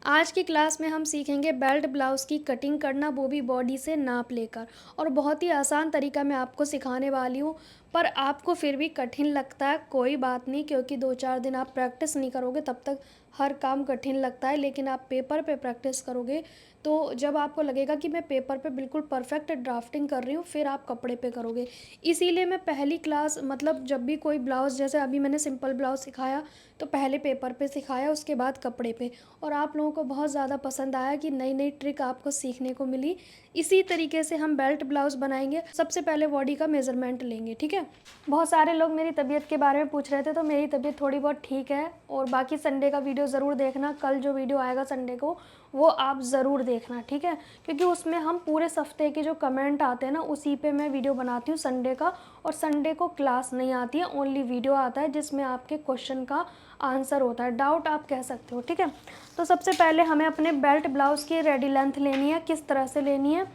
आज की क्लास में हम सीखेंगे बेल्ट ब्लाउज़ की कटिंग करना, वो भी बॉडी से नाप लेकर। और बहुत ही आसान तरीका मैं आपको सिखाने वाली हूँ। पर आपको फिर भी कठिन लगता है, कोई बात नहीं, क्योंकि 2-4 दिन आप प्रैक्टिस नहीं करोगे तब तक हर काम कठिन लगता है। लेकिन आप पेपर पे प्रैक्टिस करोगे तो जब आपको लगेगा कि मैं पेपर पे बिल्कुल परफेक्ट ड्राफ्टिंग कर रही हूँ, फिर आप कपड़े पे करोगे। इसीलिए मैं पहली क्लास मतलब जब भी कोई ब्लाउज़, जैसे अभी मैंने सिंपल ब्लाउज़ सिखाया तो पहले पेपर पे सिखाया, उसके बाद कपड़े पे। और आप लोगों को बहुत ज़्यादा पसंद आया कि नई नई ट्रिक आपको सीखने को मिली। इसी तरीके से हम बेल्ट ब्लाउज़ बनाएंगे। सबसे पहले बॉडी का मेज़रमेंट लेंगे, ठीक है। बहुत सारे लोग मेरी तबीयत के बारे में पूछ रहे थे, तो मेरी तबीयत थोड़ी बहुत ठीक है। और बाकी संडे का वीडियो ज़रूर देखना, कल जो वीडियो आएगा संडे को वो आप ज़रूर देखना, ठीक है। क्योंकि उसमें हम पूरे हफ्ते के जो कमेंट आते हैं ना, उसी पे मैं वीडियो बनाती हूँ संडे का। और संडे को क्लास नहीं आती है, ओनली वीडियो आता है जिसमें आपके क्वेश्चन का आंसर होता है, डाउट आप कह सकते हो, ठीक है। तो सबसे पहले हमें अपने बेल्ट ब्लाउज़ की रेडी लेंथ लेनी है। किस तरह से लेनी है?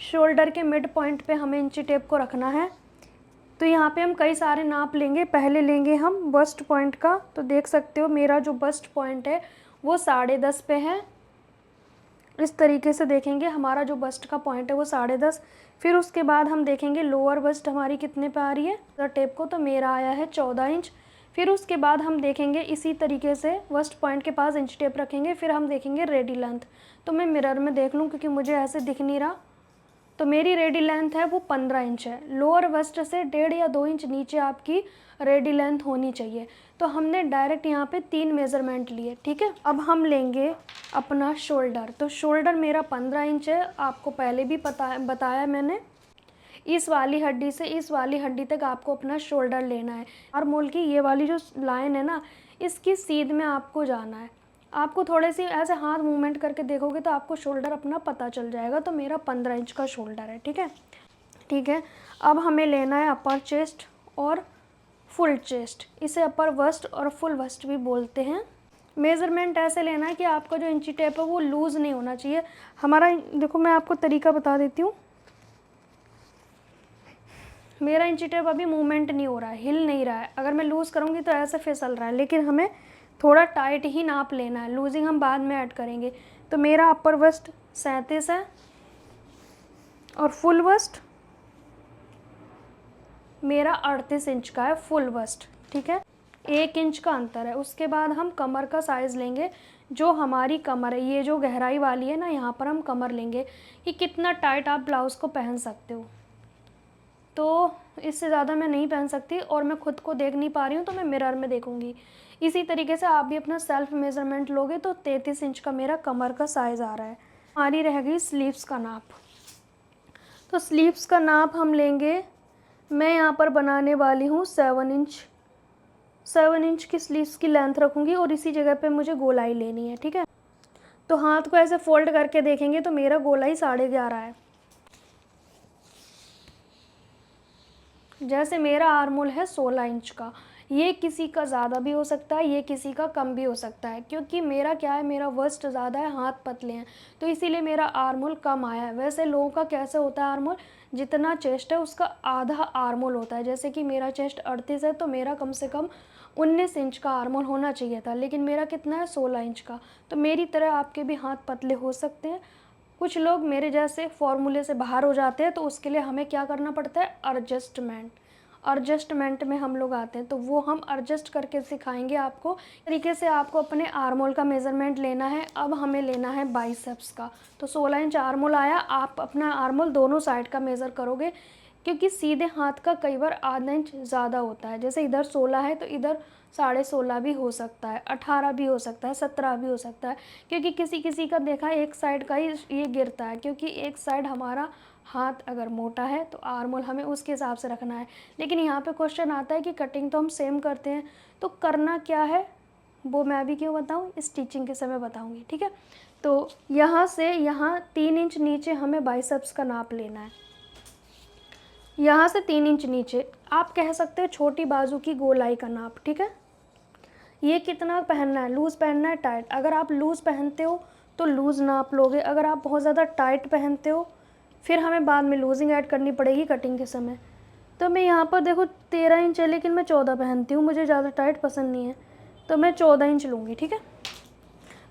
शोल्डर के मिड पॉइंट पे हमें इंची टेप को रखना है। तो यहाँ पे हम कई सारे नाप लेंगे। पहले लेंगे हम बस्ट पॉइंट का। तो देख सकते हो मेरा जो बस्ट पॉइंट है वो 10.5 पे है। इस तरीके से देखेंगे, हमारा जो बस्ट का पॉइंट है वो 10.5। फिर उसके बाद हम देखेंगे लोअर बस्ट हमारी कितने पे आ रही है टेप को, तो मेरा आया है 14 इंच। फिर उसके बाद हम देखेंगे इसी तरीके से बस्ट पॉइंट के पास इंच टेप रखेंगे। फिर हम देखेंगे रेडी लेंथ। तो मैं मिरर में देख लूँ क्योंकि मुझे ऐसे दिख नहीं रहा। तो मेरी रेडी लेंथ है वो 15 इंच है। लोअर वेस्ट से 1.5 या 2 इंच नीचे आपकी रेडी लेंथ होनी चाहिए। तो हमने डायरेक्ट यहाँ पे 3 मेज़रमेंट लिए, ठीक है। अब हम लेंगे अपना शोल्डर। तो शोल्डर मेरा 15 इंच है, आपको पहले भी बताया मैंने। इस वाली हड्डी से इस वाली हड्डी तक आपको अपना शोल्डर लेना है। आर्म की ये वाली जो लाइन है ना, इसकी सीध में आपको जाना है। आपको थोड़े सी ऐसे हाथ मूवमेंट करके देखोगे तो आपको शोल्डर अपना पता चल जाएगा। तो मेरा 15 इंच का शोल्डर है, ठीक है। ठीक है, अब हमें लेना है अपर चेस्ट और फुल चेस्ट। इसे अपर वस्ट और फुल वस्ट भी बोलते हैं। मेज़रमेंट ऐसे लेना है कि आपका जो इंची टेप है वो लूज़ नहीं होना चाहिए। हमारा देखो, मैं आपको तरीका बता देती हूँ। मेरा इंची टेप अभी मूवमेंट नहीं हो रहा है, हिल नहीं रहा है। अगर मैं लूज़ करूँगी तो ऐसे फिसल रहा है, लेकिन हमें थोड़ा टाइट ही नाप लेना है। लूजिंग हम बाद में ऐड करेंगे। तो मेरा अपर वस्ट 37 है और फुल वस्ट मेरा 38 इंच का है, फुल वस्ट, ठीक है। 1 इंच का अंतर है। उसके बाद हम कमर का साइज़ लेंगे। जो हमारी कमर है, ये जो गहराई वाली है ना, यहाँ पर हम कमर लेंगे कि कितना टाइट आप ब्लाउज़ को पहन सकते हो। तो इससे ज़्यादा मैं नहीं पहन सकती और मैं खुद को देख नहीं पा रही हूँ, तो मैं मिरर में देखूँगी। इसी तरीके से आप भी अपना सेल्फ मेज़रमेंट लोगे। तो 33 इंच का मेरा कमर का साइज़ आ रहा है। हमारी रह गई स्लीव्स का नाप। तो स्लीव्स का नाप हम लेंगे। मैं यहाँ पर बनाने वाली हूँ 7 इंच। 7 इंच की स्लीव्स की लेंथ रखूँगी और इसी जगह पे मुझे गोलाई लेनी है, ठीक है। तो हाथ को ऐसे फोल्ड करके देखेंगे तो मेरा गोलाई 11.5 है। जैसे मेरा आर्मोल है 16 इंच का। ये किसी का ज़्यादा भी हो सकता है, ये किसी का कम भी हो सकता है, क्योंकि मेरा क्या है, मेरा वर्स्ट ज़्यादा है, हाथ पतले हैं, तो इसीलिए मेरा आर्मोल कम आया है। वैसे लोगों का कैसे होता है आर्मोल, जितना चेस्ट है उसका आधा आर्मोल होता है। जैसे कि मेरा चेस्ट 38 है, तो मेरा कम से कम 19 इंच का आर्मोल होना चाहिए था, लेकिन मेरा कितना है, 16 इंच का। तो मेरी तरह आपके भी हाथ पतले हो सकते हैं। कुछ लोग मेरे जैसे फॉर्मूले से बाहर हो जाते हैं, तो उसके लिए हमें क्या करना पड़ता है, एडजस्टमेंट में हम लोग आते हैं। तो वो हम एडजस्ट करके सिखाएंगे आपको। तरीके से आपको अपने आर्मोल का मेज़रमेंट लेना है। अब हमें लेना है बाइसेप्स का। तो 16 इंच आर्मोल आया। आप अपना आर्मोल दोनों साइड का मेज़र करोगे, क्योंकि सीधे हाथ का कई बार आधा इंच ज़्यादा होता है। जैसे इधर 16 है तो इधर 16.5 भी हो सकता है, 18 भी हो सकता है, 17 भी हो सकता है। क्योंकि किसी किसी का देखा है एक साइड का ही ये गिरता है, क्योंकि एक साइड हमारा हाथ अगर मोटा है तो आर्मोल हमें उसके हिसाब से रखना है। लेकिन यहाँ पे क्वेश्चन आता है कि कटिंग तो हम सेम करते हैं, तो करना क्या है वो मैं अभी क्यों बताऊँ, स्टिचिंग के समय बताऊँगी, ठीक है। तो यहाँ से यहाँ 3 इंच नीचे हमें बाइसेप्स का नाप लेना है। यहाँ से 3 इंच नीचे आप कह सकते हो छोटी बाजू की गोलाई का नाप, ठीक है। ये कितना पहनना है, लूज़ पहनना है, टाइट। अगर आप लूज़ पहनते हो तो लूज़ नाप लोगे। अगर आप बहुत ज़्यादा टाइट पहनते हो फिर हमें बाद में लूजिंग ऐड करनी पड़ेगी कटिंग के समय। तो मैं यहाँ पर देखो 13 इंच है, लेकिन मैं 14 पहनती हूँ, मुझे ज़्यादा टाइट पसंद नहीं है, तो मैं 14 इंच लूँगी, ठीक है।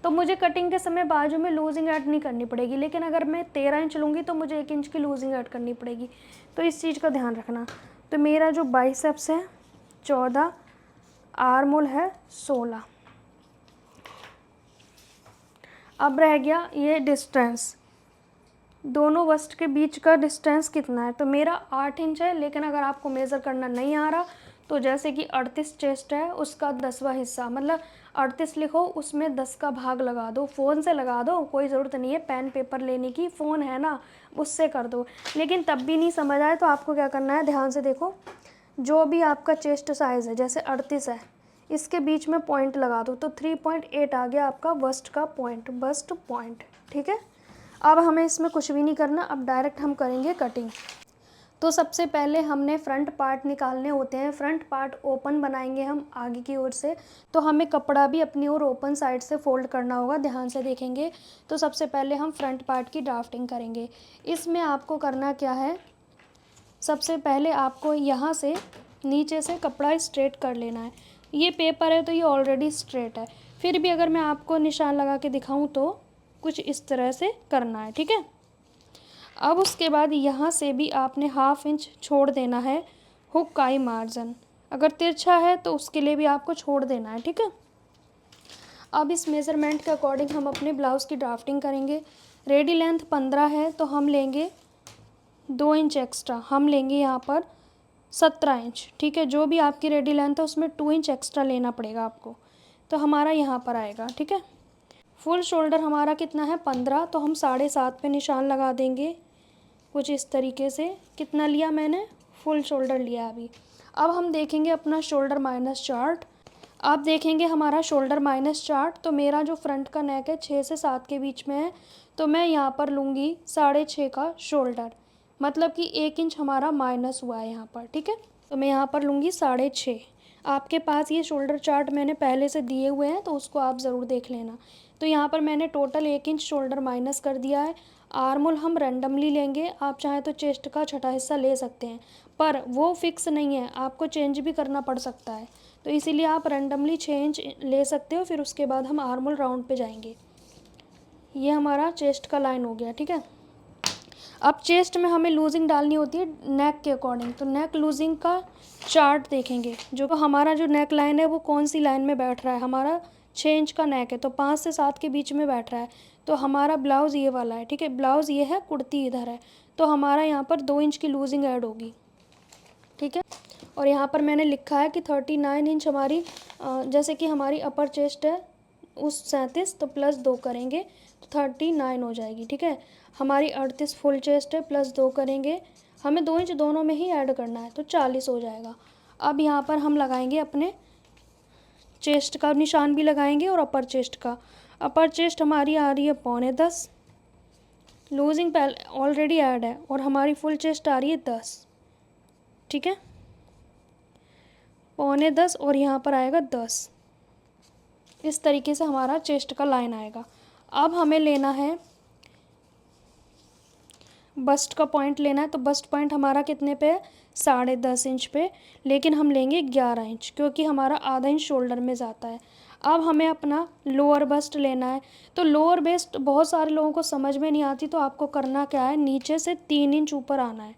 तो मुझे कटिंग के समय बाजू में लूजिंग ऐड नहीं करनी पड़ेगी, लेकिन अगर मैं 13 इंच लूँगी तो मुझे 1 इंच की लूजिंग ऐड करनी पड़ेगी। तो इस चीज़ का ध्यान रखना। तो मेरा जो बाइसेप्स है 14, आर्म होल है 16। अब रह गया ये डिस्टेंस, दोनों वस्ट के बीच का डिस्टेंस कितना है। तो मेरा 8 इंच है, लेकिन अगर आपको मेज़र करना नहीं आ रहा तो जैसे कि 38 चेस्ट है, उसका 10वां हिस्सा, मतलब 38 लिखो, उसमें 10 का भाग लगा दो। फ़ोन से लगा दो, कोई ज़रूरत नहीं है पेन पेपर लेने की, फ़ोन है ना उससे कर दो। लेकिन तब भी नहीं समझ आए तो आपको क्या करना है, ध्यान से देखो, जो भी आपका चेस्ट साइज़ है, जैसे 38 है, इसके बीच में पॉइंट लगा दो, तो 3.8 आ गया आपका बस्ट का पॉइंट, बस्ट पॉइंट। ठीक है, अब हमें इसमें कुछ भी नहीं करना, अब डायरेक्ट हम करेंगे कटिंग। तो सबसे पहले हमने फ्रंट पार्ट निकालने होते हैं। फ्रंट पार्ट ओपन बनाएंगे हम आगे की ओर से, तो हमें कपड़ा भी अपनी ओर ओपन साइड से फोल्ड करना होगा। ध्यान से देखेंगे तो सबसे पहले हम फ्रंट पार्ट की ड्राफ्टिंग करेंगे। इसमें आपको करना क्या है, सबसे पहले आपको यहाँ से नीचे से कपड़ा स्ट्रेट कर लेना है। ये पेपर है तो ये ऑलरेडी स्ट्रेट है, फिर भी अगर मैं आपको निशान लगा के दिखाऊं तो कुछ इस तरह से करना है। ठीक है, अब उसके बाद यहाँ से भी आपने 1/2 इंच छोड़ देना है हुक का ही मार्जिन। अगर तिरछा है तो उसके लिए भी आपको छोड़ देना है। ठीक है, अब इस मेज़रमेंट के अकॉर्डिंग हम अपने ब्लाउज़ की ड्राफ्टिंग करेंगे। रेडी लेंथ 15 है तो हम लेंगे 2 इंच एक्स्ट्रा, हम लेंगे यहाँ पर 17 इंच। ठीक है, जो भी आपकी रेडी लेंथ है उसमें 2 इंच एक्स्ट्रा लेना पड़ेगा आपको, तो हमारा यहाँ पर आएगा। ठीक है, फुल शोल्डर हमारा कितना है 15, तो हम 7.5 पे निशान लगा देंगे कुछ इस तरीके से। कितना लिया मैंने, फुल शोल्डर लिया अभी। अब हम देखेंगे अपना शोल्डर माइनस चार्ट। आप देखेंगे हमारा शोल्डर माइनस चार्ट, तो मेरा जो फ्रंट का नेक है 6 से 7 के बीच में है, तो मैं यहाँ पर लूँगी 6.5 का शोल्डर, मतलब कि 1 इंच हमारा माइनस हुआ है यहाँ पर। ठीक है, तो मैं यहाँ पर लूँगी 6.5। आपके पास ये शोल्डर चार्ट मैंने पहले से दिए हुए हैं तो उसको आप ज़रूर देख लेना। तो यहाँ पर मैंने टोटल 1 इंच शोल्डर माइनस कर दिया है। आर्म होल हम रैंडमली लेंगे, आप चाहें तो चेस्ट का छठा हिस्सा ले सकते हैं, पर वो फिक्स नहीं है, आपको चेंज भी करना पड़ सकता है। तो इसीलिए आप रैंडमली 6 इंच ले सकते हो, फिर उसके बाद हम आर्म होल राउंड पे जाएंगे। ये हमारा चेस्ट का लाइन हो गया। ठीक है, अब चेस्ट में हमें लूजिंग डालनी होती है नेक के अकॉर्डिंग, तो नेक लूजिंग का चार्ट देखेंगे। जो हमारा जो नेक लाइन है वो कौन सी लाइन में बैठ रहा है, हमारा 6 इंच का नेक है तो 5 से 7 के बीच में बैठ रहा है, तो हमारा ब्लाउज़ ये वाला है। ठीक है, ब्लाउज़ ये है, कुर्ती इधर है, तो हमारा यहाँ पर 2 इंच की लूजिंग ऐड होगी। ठीक है, और यहाँ पर मैंने लिखा है कि 39 इंच हमारी, जैसे कि हमारी अपर चेस्ट है उस 37, तो प्लस 2 करेंगे तो 39 हो जाएगी। ठीक है, हमारी 38 फुल चेस्ट है, प्लस 2 करेंगे, हमें 2 इंच दोनों में ही ऐड करना है, तो 40 हो जाएगा। अब यहाँ पर हम लगाएंगे अपने चेस्ट का निशान भी लगाएंगे और अपर चेस्ट का। अपर चेस्ट हमारी आ रही है 9.25, लूजिंग पहले ऑलरेडी ऐड है, और हमारी फुल चेस्ट आ रही है 10। ठीक है, 9.25 और यहाँ पर आएगा 10। इस तरीके से हमारा चेस्ट का लाइन आएगा। अब हमें लेना है बस्ट का पॉइंट लेना है, तो बस्ट पॉइंट हमारा कितने पे है, 10.5 इंच पे, लेकिन हम लेंगे 11 इंच क्योंकि हमारा आधा इंच शोल्डर में जाता है। अब हमें अपना लोअर बस्ट लेना है, तो लोअर बस्ट बहुत सारे लोगों को समझ में नहीं आती, तो आपको करना क्या है, नीचे से 3 इंच ऊपर आना है।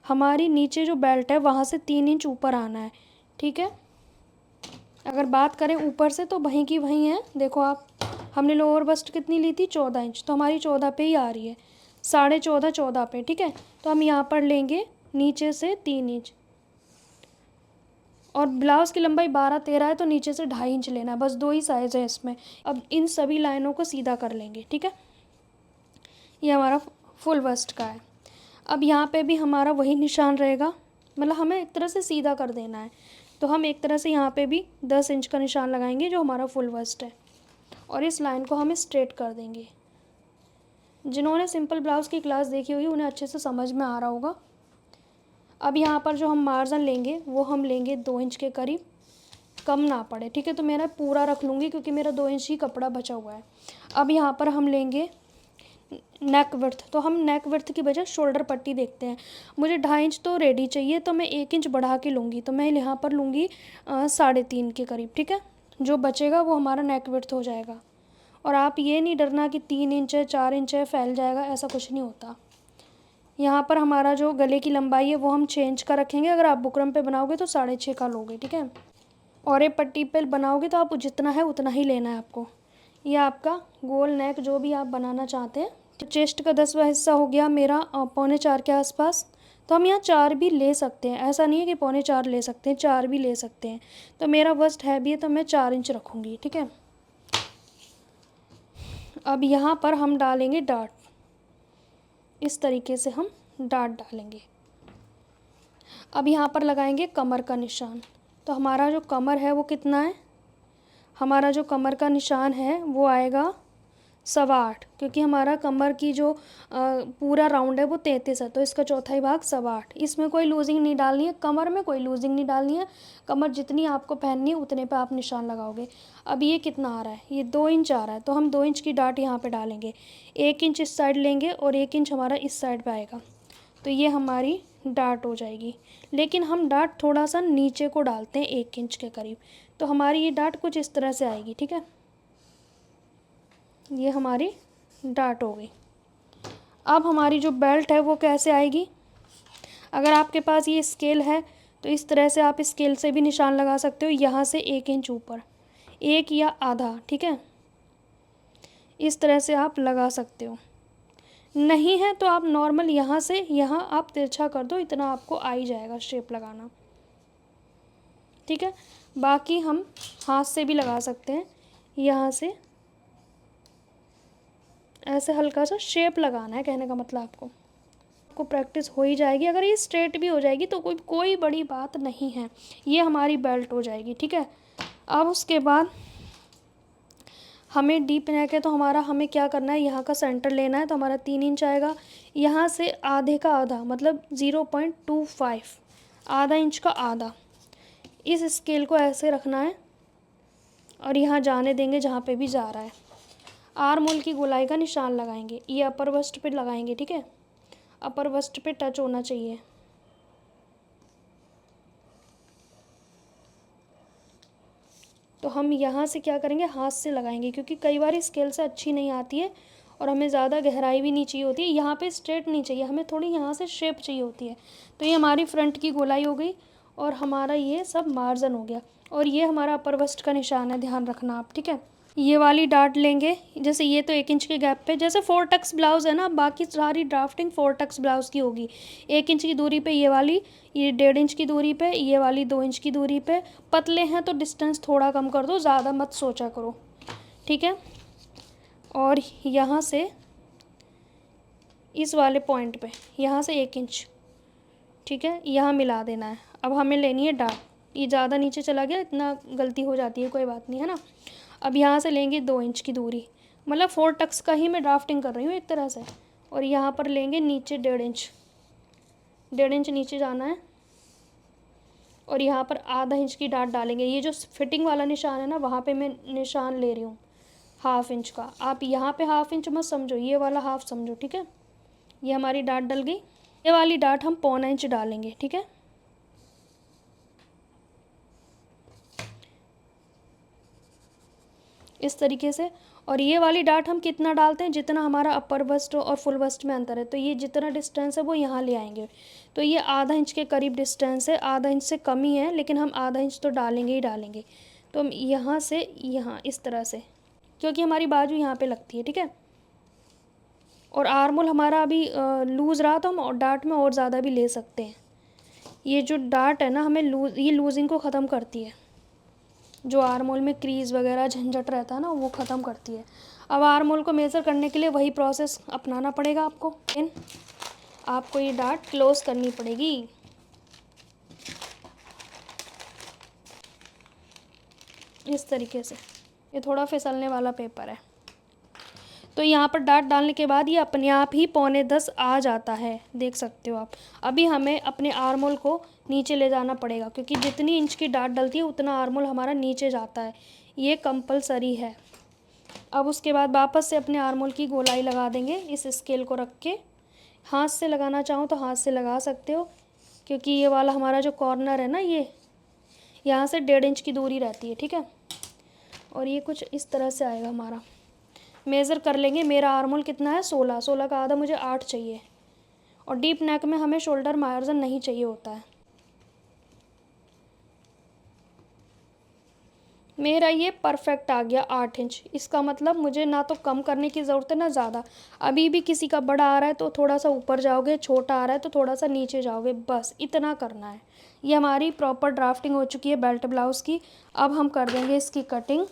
हमारी नीचे जो बेल्ट है वहाँ से 3 इंच ऊपर आना है। ठीक है, अगर बात करें ऊपर से तो वहीं की वहीं है। देखो आप, हमने लोअर बस्ट कितनी ली थी, 14 इंच, तो हमारी 14 पे ही आ रही है, 14.5 पे। ठीक है, तो हम यहाँ पर लेंगे नीचे से 3 इंच, और ब्लाउज़ की लंबाई 12-13 है तो नीचे से 2.5 इंच लेना है, बस 2 ही साइज़ है इसमें। अब इन सभी लाइनों को सीधा कर लेंगे। ठीक है, ये हमारा फुल बस्ट का है। अब यहाँ पे भी हमारा वही निशान रहेगा, मतलब हमें एक तरह से सीधा कर देना है, तो हम एक तरह से यहाँ पे भी 10 इंच का निशान लगाएंगे जो हमारा फुल बस्ट है, और इस लाइन को हम स्ट्रेट कर देंगे। जिन्होंने सिंपल ब्लाउज़ की क्लास देखी होगी उन्हें अच्छे से समझ में आ रहा होगा। अब यहाँ पर जो हम मार्जिन लेंगे वो हम लेंगे 2 इंच के करीब, कम ना पड़े। ठीक है, तो मेरा पूरा रख लूँगी क्योंकि मेरा 2 इंच ही कपड़ा बचा हुआ है। अब यहाँ पर हम लेंगे नेक विड्थ, तो हम नेक विड्थ की बजाय शोल्डर पट्टी देखते हैं। मुझे 2.5 इंच तो रेडी चाहिए, तो मैं 1 इंच बढ़ा के लूँगी, तो मैं यहाँ पर लूँगी 3.5 के करीब। ठीक है, जो बचेगा वो हमारा नेक विड्थ हो जाएगा। और आप ये नहीं डरना कि 3 इंच है, 4 इंच है, फैल जाएगा, ऐसा कुछ नहीं होता। यहाँ पर हमारा जो गले की लंबाई है वो हम 6 इंच का रखेंगे। अगर आप बुकरम पे बनाओगे तो 6.5 का लोगे, ठीक है। और ये पट्टी पे बनाओगे तो आप जितना है उतना ही लेना है आपको। ये आपका गोल नेक जो भी आप बनाना चाहते हैं। तो चेस्ट का 10वां हिस्सा हो गया मेरा 3.25 के आसपास। तो हम यहाँ 4 भी ले सकते हैं, ऐसा नहीं है कि 3.25 ले सकते हैं, 4 भी ले सकते हैं। तो मेरा वस्ट हैवी है तो मैं 4 इंच रखूँगी, ठीक है। अब यहाँ पर हम डालेंगे डाट, इस तरीके से हम डाट डालेंगे। अब यहाँ पर लगाएंगे कमर का निशान। तो हमारा जो कमर है वो कितना है, हमारा जो कमर का निशान है वो आएगा 8.25, क्योंकि हमारा कमर की जो पूरा राउंड है वो 33 है, तो इसका चौथाई भाग 8.25। इसमें कोई लूजिंग नहीं डालनी है, कमर में कोई लूजिंग नहीं डालनी है। कमर जितनी आपको पहननी है उतने पे आप निशान लगाओगे। अब ये कितना आ रहा है, ये 2 इंच आ रहा है, तो हम 2 इंच की डाट यहाँ पे डालेंगे। 1 इंच इस साइड लेंगे और 1 इंच हमारा इस साइड पे आएगा, तो ये हमारी डाट हो जाएगी। लेकिन हम डाट थोड़ा सा नीचे को डालते हैं 1 इंच के करीब, तो हमारी ये डाट कुछ इस तरह से आएगी, ठीक है। ये हमारी डाट हो गई। अब हमारी जो बेल्ट है वो कैसे आएगी, अगर आपके पास ये स्केल है तो इस तरह से आप स्केल से भी निशान लगा सकते हो, यहाँ से 1 इंच ऊपर, 1 या आधा, ठीक है। इस तरह से आप लगा सकते हो। नहीं है तो आप नॉर्मल यहाँ से यहाँ आप तिरछा कर दो, इतना आपको आ ही जाएगा शेप लगाना, ठीक है। बाकी हम हाथ से भी लगा सकते हैं, यहाँ से ऐसे हल्का सा शेप लगाना है, कहने का मतलब आपको प्रैक्टिस हो ही जाएगी। अगर ये स्ट्रेट भी हो जाएगी तो कोई बड़ी बात नहीं है, ये हमारी बेल्ट हो जाएगी, ठीक है। अब उसके बाद हमें डीप नेक है तो हमें क्या करना है, यहाँ का सेंटर लेना है, तो हमारा 3 इंच आएगा। यहाँ से आधे का आधा मतलब 0.25, आधा इंच का आधा, इस स्केल को ऐसे रखना है और यहाँ जाने देंगे जहाँ पे भी जा रहा है। आर्म होल की गोलाई का निशान लगाएंगे, ये अपर वस्ट पे लगाएंगे, ठीक है। अपर वस्ट पे टच होना चाहिए। तो हम यहाँ से क्या करेंगे, हाथ से लगाएंगे, क्योंकि कई बार स्केल से अच्छी नहीं आती है और हमें ज़्यादा गहराई भी नहीं चाहिए होती है, यहाँ पे स्ट्रेट नहीं चाहिए, हमें थोड़ी यहाँ से शेप चाहिए होती है। तो ये हमारी फ्रंट की गोलाई हो गई और हमारा ये सब मार्जिन हो गया, और ये हमारा अपर वस्ट का निशान है, ध्यान रखना आप, ठीक है। ये वाली डाट लेंगे, जैसे ये तो 1 इंच के गैप पे, जैसे 4 टक्स ब्लाउज़ है ना, बाकी सारी ड्राफ्टिंग 4 टक्स ब्लाउज़ की होगी। 1 इंच की दूरी पे ये वाली, ये 1.5 इंच की दूरी पे ये वाली, 2 इंच की दूरी पे। पतले हैं तो डिस्टेंस थोड़ा कम कर दो, ज़्यादा मत सोचा करो, ठीक है। और यहाँ से इस वाले पॉइंट पे यहाँ से 1 इंच, ठीक है, यहाँ मिला देना है। अब हमें लेनी है डाट, ये ज़्यादा नीचे चला गया, इतना गलती हो जाती है, कोई बात नहीं है ना। अब यहाँ से लेंगे 2 इंच की दूरी, मतलब 4 टक्स का ही मैं ड्राफ्टिंग कर रही हूँ एक तरह से। और यहाँ पर लेंगे नीचे 1.5 इंच, 1.5 इंच नीचे जाना है और यहाँ पर आधा इंच की डाट डालेंगे। ये जो फिटिंग वाला निशान है ना, वहाँ पे मैं निशान ले रही हूँ 1/2 इंच का। आप यहाँ पे 1/2 इंच मत समझो, ये वाला हाफ समझो, ठीक है। ये हमारी डाट डल गई, ये वाली डाट हम 1/4 इंच डालेंगे, ठीक है। इस तरीके से। और ये वाली डाट हम कितना डालते हैं, जितना हमारा अपर वस्ट और फुल वस्ट में अंतर है, तो ये जितना डिस्टेंस है वो यहाँ ले आएंगे। तो ये आधा इंच के करीब डिस्टेंस है, आधा इंच से कम ही है, लेकिन हम आधा इंच तो डालेंगे ही डालेंगे। तो हम यहाँ से यहाँ इस तरह से, क्योंकि हमारी बाजू यहाँ पे लगती है, ठीक है। और आर्म होल हमारा अभी लूज़ रहा तो हम डाट में और ज़्यादा भी ले सकते हैं। ये जो डाट है ना, हमें ये लूजिंग को ख़त्म करती है, जो आर्म होल में क्रीज़ वगैरह झंझट रहता है ना, वो ख़त्म करती है। अब आर्म होल को मेज़र करने के लिए वही प्रोसेस अपनाना पड़ेगा आपको। आपको ये डाट क्लोज़ करनी पड़ेगी। इस तरीके से, ये थोड़ा फिसलने वाला पेपर है। तो यहाँ पर डाट डालने के बाद ये अपने आप ही 9:45 आ जाता है, देख सकते हो आप। अभी हमें अपने आर्म होल को नीचे ले जाना पड़ेगा, क्योंकि जितनी इंच की डाट डलती है उतना आर्म होल हमारा नीचे जाता है, ये कंपलसरी है। अब उसके बाद वापस से अपने आर्म होल की गोलाई लगा देंगे, इस स्केल को रख के। हाथ से लगाना चाहो तो हाथ से लगा सकते हो, क्योंकि ये वाला हमारा जो कॉर्नर है ना, ये यहाँ से 1.5 इंच की दूरी रहती है, ठीक है। और ये कुछ इस तरह से आएगा हमारा। मेज़र कर लेंगे। मेरा आर्मोल कितना है 16, 16 का आधा मुझे 8 चाहिए। और डीप नेक में हमें शोल्डर मार्जिन नहीं चाहिए होता है। मेरा ये परफेक्ट आ गया 8 इंच। इसका मतलब मुझे ना तो कम करने की ज़रूरत है ना ज़्यादा। अभी भी किसी का बड़ा आ रहा है तो थोड़ा सा ऊपर जाओगे, छोटा आ रहा है तो थोड़ा सा नीचे जाओगे, बस इतना करना है। ये हमारी प्रॉपर ड्राफ्टिंग हो चुकी है बेल्ट ब्लाउज़ की। अब हम कर देंगे इसकी कटिंग।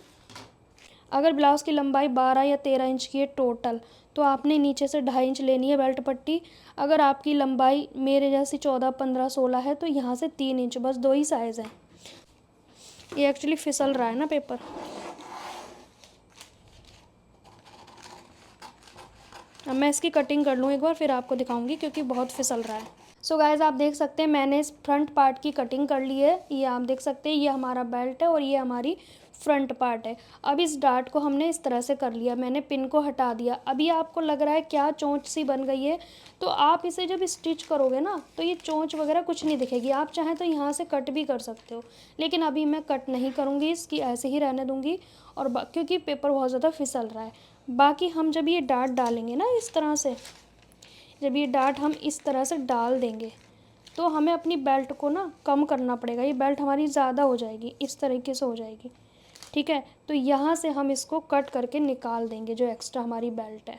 अगर ब्लाउज़ की लंबाई 12 या 13 इंच की है टोटल, तो आपने नीचे से 2.5 इंच लेनी है बेल्ट पट्टी। अगर आपकी लंबाई मेरे जैसी 14, 15, 16 है तो यहाँ से 3 इंच, बस 2 ही साइज़ हैं। ये एक्चुअली फिसल रहा है ना पेपर। अब मैं इसकी कटिंग कर लूँ एक बार, फिर आपको दिखाऊंगी क्योंकि बहुत फिसल रहा है। सो गाइज़ आप देख सकते हैं मैंने इस फ्रंट पार्ट की कटिंग कर ली है। ये आप देख सकते हैं ये हमारा बेल्ट है और ये हमारी फ्रंट पार्ट है। अब इस डार्ट को हमने इस तरह से कर लिया, मैंने पिन को हटा दिया। अभी आपको लग रहा है क्या चोंच सी बन गई है, तो आप इसे जब स्टिच करोगे ना तो ये चोंच वगैरह कुछ नहीं दिखेगी। आप चाहें तो यहाँ से कट भी कर सकते हो, लेकिन अभी मैं कट नहीं करूँगी, इसकी ऐसे ही रहने दूँगी। और क्योंकि पेपर बहुत ज़्यादा फिसल रहा है। बाकी हम जब ये डार्ट डालेंगे ना इस तरह से, जब ये डार्ट हम इस तरह से डाल देंगे तो हमें अपनी बेल्ट को ना कम करना पड़ेगा। ये बेल्ट हमारी ज़्यादा हो जाएगी, इस तरीके से हो जाएगी, ठीक है। तो यहाँ से हम इसको कट करके निकाल देंगे जो एक्स्ट्रा हमारी बेल्ट है।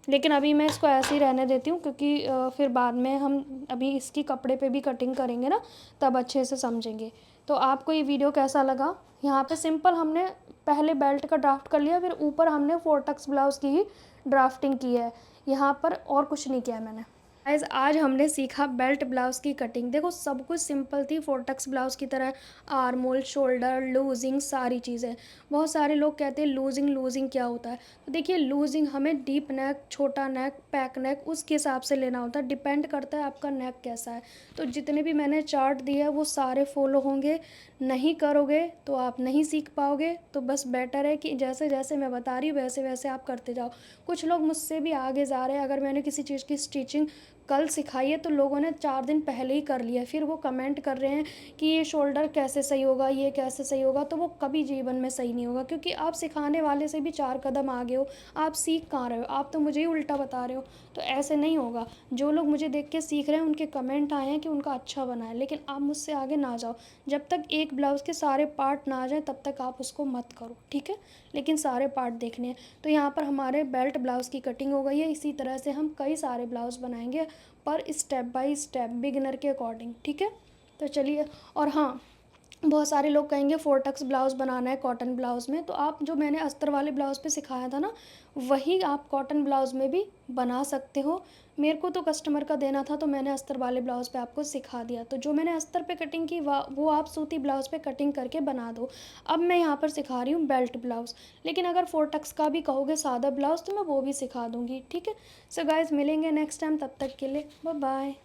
लेकिन अभी मैं इसको ऐसे ही रहने देती हूँ क्योंकि फिर बाद में हम अभी इसकी कपड़े पे भी कटिंग करेंगे ना, तब अच्छे से समझेंगे। तो आपको ये वीडियो कैसा लगा? यहाँ पे सिंपल हमने पहले बेल्ट का ड्राफ्ट कर लिया, फिर ऊपर हमने 4 टक्स ब्लाउज़ की ही ड्राफ्टिंग की है। यहाँ पर और कुछ नहीं किया मैंने। गाइस आज हमने सीखा बेल्ट ब्लाउज़ की कटिंग। देखो सब कुछ सिंपल थी, 4 टक्स ब्लाउज़ की तरह। आर्म होल, शोल्डर, लूजिंग, सारी चीज़ें। बहुत सारे लोग कहते हैं लूजिंग लूजिंग क्या होता है, तो देखिए लूजिंग हमें डीप नेक, छोटा नेक, पैक नेक उसके हिसाब से लेना होता है। डिपेंड करता है आपका नेक कैसा है। तो जितने भी मैंने चार्ट दिए हैं वो सारे फॉलो होंगे। नहीं करोगे तो आप नहीं सीख पाओगे। तो बस बेटर है कि जैसे जैसे मैं बता रही हूँ वैसे वैसे आप करते जाओ। कुछ लोग मुझसे भी आगे जा रहे हैं। अगर मैंने किसी चीज़ की स्टिचिंग कल सिखाई है तो लोगों ने 4 दिन पहले ही कर लिया, फिर वो कमेंट कर रहे हैं कि ये शोल्डर कैसे सही होगा, ये कैसे सही होगा। तो वो कभी जीवन में सही नहीं होगा, क्योंकि आप सिखाने वाले से भी 4 कदम आगे हो। आप सीख कहाँ रहे हो? आप तो मुझे ही उल्टा बता रहे हो। तो ऐसे नहीं होगा। जो लोग मुझे देख के सीख रहे हैं उनके कमेंट आए हैं कि उनका अच्छा बना है, लेकिन आप मुझसे आगे ना जाओ। जब तक एक ब्लाउज़ के सारे पार्ट ना आ जाए तब तक आप उसको मत करो, ठीक है। लेकिन सारे पार्ट देखने हैं। तो यहाँ पर हमारे बेल्ट ब्लाउज़ की कटिंग हो गई है। इसी तरह से हम कई सारे ब्लाउज़ बनाएंगे, पर स्टेप बाय स्टेप बिगिनर के अकॉर्डिंग, ठीक है। तो चलिए। और हाँ, बहुत सारे लोग कहेंगे 4 टक्स ब्लाउज़ बनाना है कॉटन ब्लाउज़ में, तो आप जो मैंने अस्तर वाले ब्लाउज़ पे सिखाया था ना, वही आप कॉटन ब्लाउज़ में भी बना सकते हो। मेरे को तो कस्टमर का देना था तो मैंने अस्तर वाले ब्लाउज़ पे आपको सिखा दिया। तो जो मैंने अस्तर पे कटिंग की वो आप सूती ब्लाउज़ पे कटिंग करके बना दो। अब मैं यहाँ पर सिखा रही हूँ बेल्ट ब्लाउज़, लेकिन अगर 4 टक्स का भी कहोगे सादा ब्लाउज़ तो मैं वो भी सिखा दूँगी, ठीक है। सो गाइज़ मिलेंगे नेक्स्ट टाइम, तब तक के लिए बाय बाय।